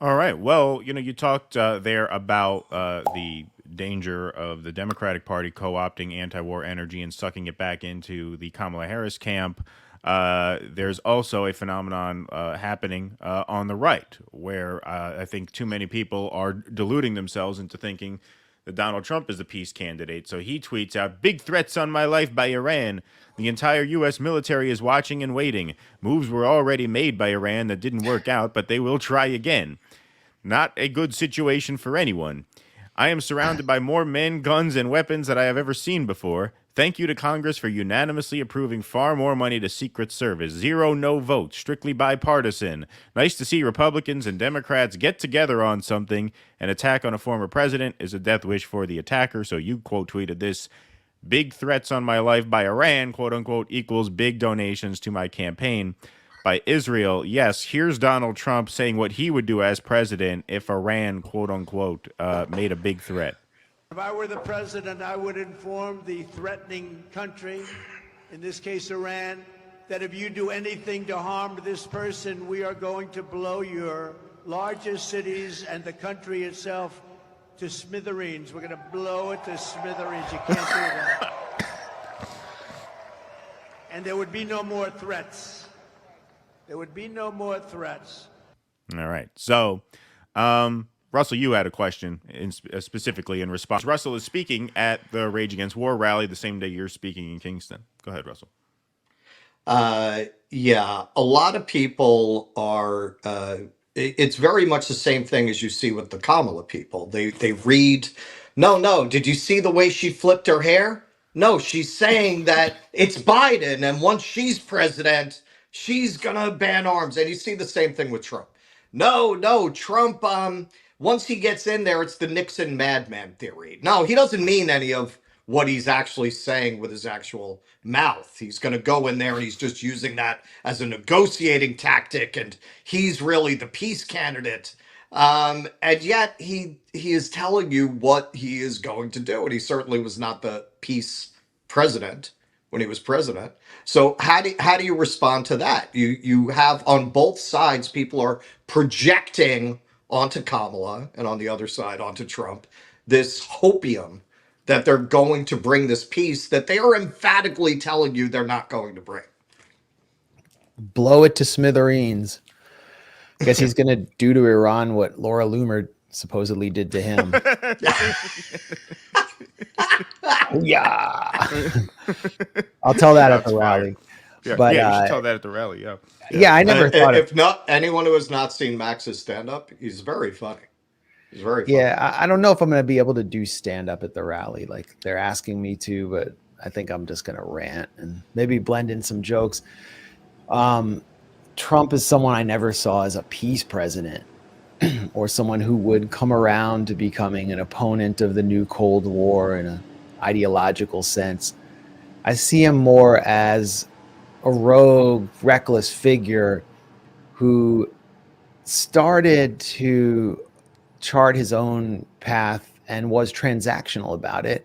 All right. Well, you talked there about the danger of the Democratic Party co-opting anti-war energy and sucking it back into the Kamala Harris camp. There's also a phenomenon happening on the right, where I think too many people are deluding themselves into thinking that Donald Trump is the peace candidate. So he tweets out, "Big threats on my life by Iran. The entire U.S. military is watching and waiting. Moves were already made by Iran that didn't work out, but they will try again. Not a good situation for anyone. I am surrounded by more men, guns, and weapons than I have ever seen before. Thank you to Congress for unanimously approving far more money to Secret Service. Zero no votes, strictly bipartisan. Nice to see Republicans and Democrats get together on something. An attack on a former president is a death wish for the attacker." So you quote tweeted this. "Big threats on my life by Iran, quote unquote, equals big donations to my campaign by Israel." Yes, here's Donald Trump saying what he would do as president if Iran, quote unquote, made a big threat. If I were the president, I would inform the threatening country, in this case Iran, that if you do anything to harm this person, we are going to blow your largest cities and the country itself to smithereens. We're going to blow it to smithereens. You can't do that. And there would be no more threats. There would be no more threats. All right. So, Russell, you had a question specifically in response. Russell is speaking at the Rage Against War rally the same day you're speaking in Kingston. Go ahead, Russell. Yeah, a lot of people are. It's very much the same thing as you see with the Kamala people. They read, no, no. Did you see the way she flipped her hair? No, she's saying that it's Biden, and once she's president, she's gonna ban arms. And you see the same thing with Trump. No, no, Trump. Once he gets in there, it's the Nixon madman theory. No, he doesn't mean any of what he's actually saying with his actual mouth. He's going to go in there and he's just using that as a negotiating tactic, and he's really the peace candidate. And yet he is telling you what he is going to do, and he certainly was not the peace president when he was president. So how do you respond to that? You have on both sides people are projecting onto Kamala and on the other side onto Trump this hopium that they're going to bring this peace that they are emphatically telling you they're not going to bring. Blow it to smithereens. Guess he's going to do to Iran what Laura Loomer supposedly did to him. Yeah. I'll tell that at the rally. Yeah, but, you should tell that at the rally. Yeah. Yeah, I never thought if not anyone who has not seen Max's stand-up, he's very funny. He's very funny. Yeah, I don't know if I'm going to be able to do stand-up at the rally. Like they're asking me to, but I think I'm just going to rant and maybe blend in some jokes. Trump is someone I never saw as a peace president or someone who would come around to becoming an opponent of the new Cold War in an ideological sense. I see him more as a rogue, reckless figure who started to chart his own path and was transactional about it,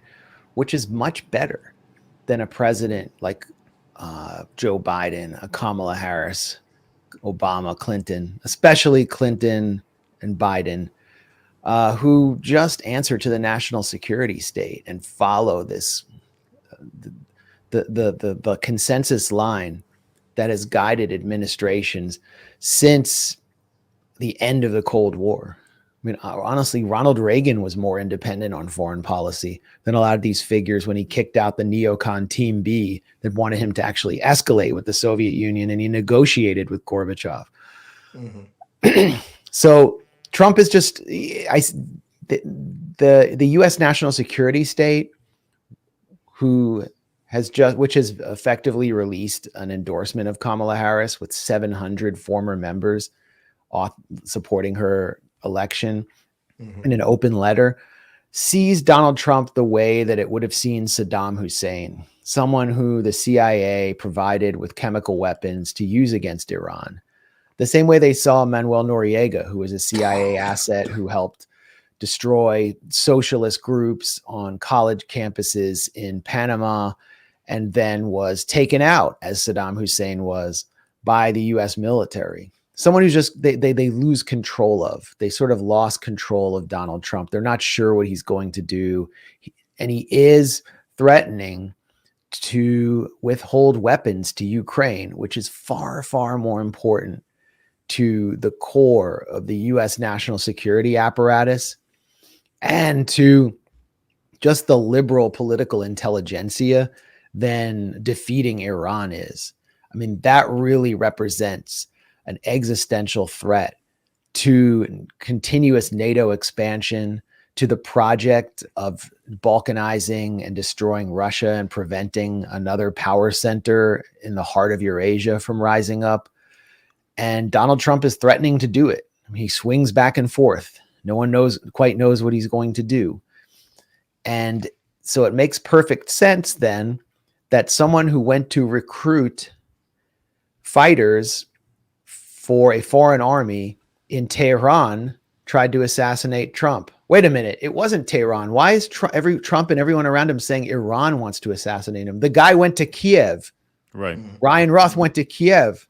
which is much better than a president like Joe Biden, a Kamala Harris, Obama, Clinton, especially Clinton and Biden, who just answer to the national security state and follow this the consensus line that has guided administrations since the end of the Cold War. I mean, honestly, Ronald Reagan was more independent on foreign policy than a lot of these figures when he kicked out the neocon Team B that wanted him to actually escalate with the Soviet Union, and he negotiated with Gorbachev. Mm-hmm. So Trump is just the U.S. national security state, which has effectively released an endorsement of Kamala Harris with 700 former members supporting her election in an open letter, sees Donald Trump the way that it would have seen Saddam Hussein, someone who the CIA provided with chemical weapons to use against Iran. The same way they saw Manuel Noriega, who was a CIA asset who helped destroy socialist groups on college campuses in Panama and then was taken out, as Saddam Hussein was, by the U.S. military. someone who's just, they lose control of. They sort of lost control of Donald Trump. They're not sure what he's going to do. And he is threatening to withhold weapons to Ukraine, which is far, far more important to the core of the US national security apparatus and to just the liberal political intelligentsia than defeating Iran is. I mean, that really represents an existential threat to continuous NATO expansion, to the project of balkanizing and destroying Russia and preventing another power center in the heart of Eurasia from rising up. And Donald Trump is threatening to do it. I mean, he swings back and forth. No one quite knows what he's going to do. And so it makes perfect sense then that someone who went to recruit fighters for a foreign army in Tehran tried to assassinate Trump. Wait a minute, it wasn't Tehran. Why is Trump and everyone around him saying Iran wants to assassinate him? The guy went to Kiev. Right. Ryan Roth went to Kiev.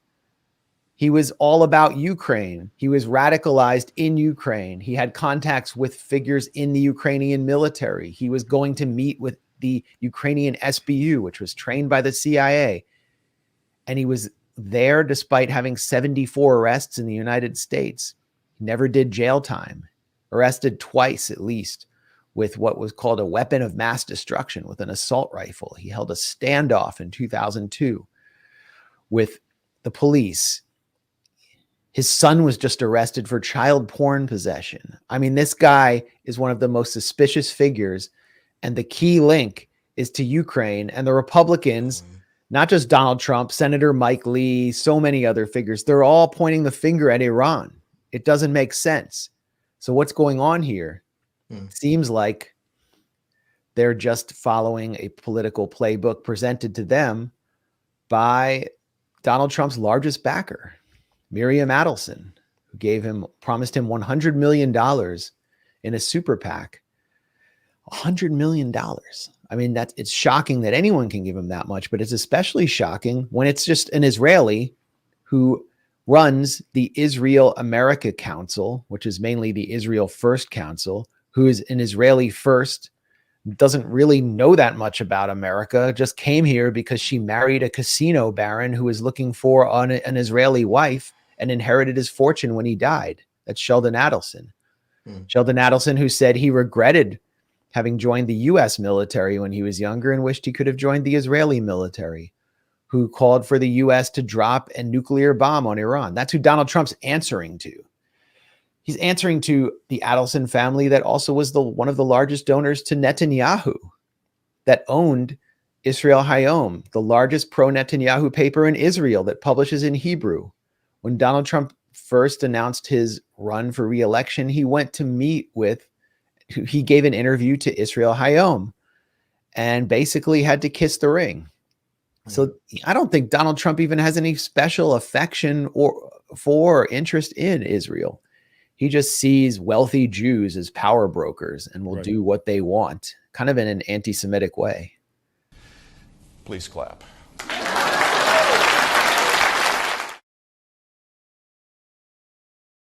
He was all about Ukraine. He was radicalized in Ukraine. He had contacts with figures in the Ukrainian military. He was going to meet with the Ukrainian SBU, which was trained by the CIA. And he was there despite having 74 arrests in the United States. He never did jail time, arrested twice at least with what was called a weapon of mass destruction with an assault rifle. He held a standoff in 2002 with the police. His son was just arrested for child porn possession. I mean, this guy is one of the most suspicious figures. And the key link is to Ukraine and the Republicans, not just Donald Trump, Senator Mike Lee, so many other figures. They're all pointing the finger at Iran. It doesn't make sense. So what's going on here? Seems like they're just following a political playbook presented to them by Donald Trump's largest backer, Miriam Adelson, who promised him $100 million in a super PAC. $100 million. I mean, it's shocking that anyone can give him that much, but it's especially shocking when it's just an Israeli who runs the Israel America Council, which is mainly the Israel First Council, who is an Israeli first, doesn't really know that much about America, just came here because she married a casino baron who was looking for an Israeli wife and inherited his fortune when he died. That's Sheldon Adelson. Sheldon Adelson, who said he regretted having joined the U.S. military when he was younger and wished he could have joined the Israeli military, who called for the U.S. to drop a nuclear bomb on Iran. That's who Donald Trump's answering to. He's answering to the Adelson family that also was one of the largest donors to Netanyahu, that owned Israel Hayom, the largest pro-Netanyahu paper in Israel that publishes in Hebrew. When Donald Trump first announced his run for re-election, he gave an interview to Israel Hayom and basically had to kiss the ring. So I don't think Donald Trump even has any special affection or interest in Israel. He just sees wealthy Jews as power brokers and will do what they want, kind of in an anti-Semitic way. Please clap.